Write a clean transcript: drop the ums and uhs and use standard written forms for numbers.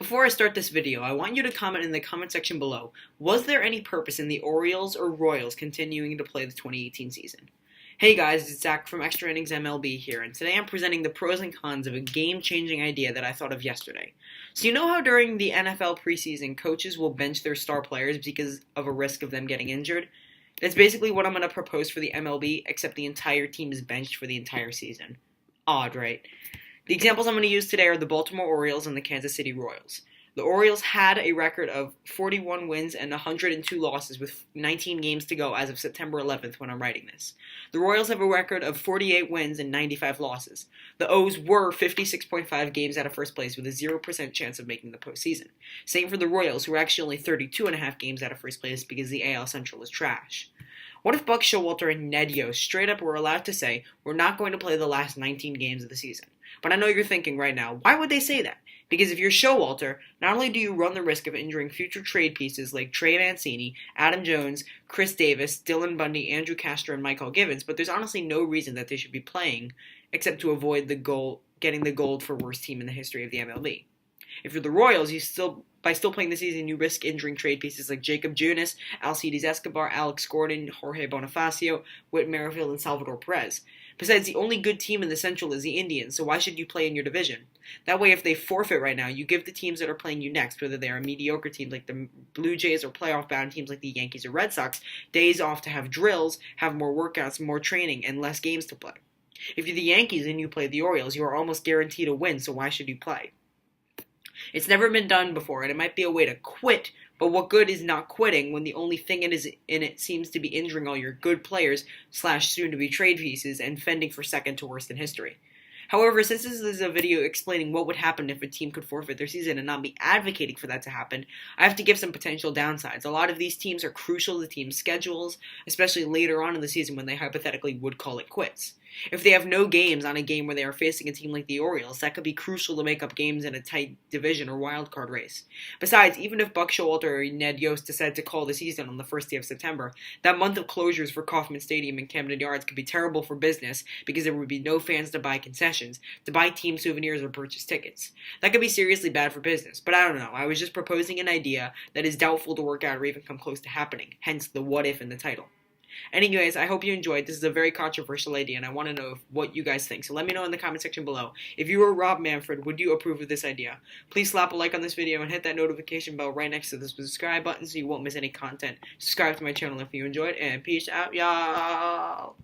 Before I start this video, I want you to comment in the comment section below, was there any purpose in the Orioles or Royals continuing to play the 2018 season? Hey guys, it's Zach from Extra Innings MLB here, and today I'm presenting the pros and cons of a game-changing idea that I thought of yesterday. So you know how during the NFL preseason, coaches will bench their star players because of a risk of them getting injured? That's basically what I'm going to propose for the MLB, except the entire team is benched for the entire season. Odd, right? The examples I'm going to use today are the Baltimore Orioles and the Kansas City Royals. The Orioles had a record of 41 wins and 102 losses with 19 games to go as of September 11th when I'm writing this. The Royals have a record of 48 wins and 95 losses. The O's were 56.5 games out of first place with a 0% chance of making the postseason. Same for the Royals, who are actually only 32.5 games out of first place because the AL Central is trash. What if Buck Showalter and Ned Yost straight up were allowed to say, we're not going to play the last 19 games of the season? But I know you're thinking right now, why would they say that? Because if you're Showalter, not only do you run the risk of injuring future trade pieces like Trey Mancini, Adam Jones, Chris Davis, Dylan Bundy, Andrew Castro, and Michael Givens, but there's honestly no reason that they should be playing except to avoid getting the gold for worst team in the history of the MLB. If you're the Royals, by still playing the season, you risk injuring trade pieces like Jacob Junis, Alcides Escobar, Alex Gordon, Jorge Bonifacio, Whit Merrifield, and Salvador Perez. Besides, the only good team in the Central is the Indians, so why should you play in your division? That way, if they forfeit right now, you give the teams that are playing you next, whether they are mediocre teams like the Blue Jays or playoff-bound teams like the Yankees or Red Sox, days off to have drills, have more workouts, more training, and less games to play. If you're the Yankees and you play the Orioles, you are almost guaranteed a win, so why should you play? It's never been done before, and it might be a way to quit, but what good is not quitting when the only thing in it seems to be injuring all your good players / soon-to-be trade pieces and fending for second to worst in history? However, since this is a video explaining what would happen if a team could forfeit their season and not be advocating for that to happen, I have to give some potential downsides. A lot of these teams are crucial to team schedules, especially later on in the season when they hypothetically would call it quits. If they have no games on a game where they are facing a team like the Orioles, that could be crucial to make up games in a tight division or wildcard race. Besides, even if Buck Showalter or Ned Yost decide to call the season on the first day of September, that month of closures for Kauffman Stadium and Camden Yards could be terrible for business because there would be no fans to buy concessions, to buy team souvenirs or purchase tickets. That could be seriously bad for business, but I don't know. I was just proposing an idea that is doubtful to work out or even come close to happening, hence the what if in the title. Anyways, I hope you enjoyed. This is a very controversial idea, and I want to know what you guys think. So let me know in the comment section below. If you were Rob Manfred, would you approve of this idea? Please slap a like on this video and hit that notification bell right next to the subscribe button so you won't miss any content. Subscribe to my channel if you enjoyed, and peace out, y'all!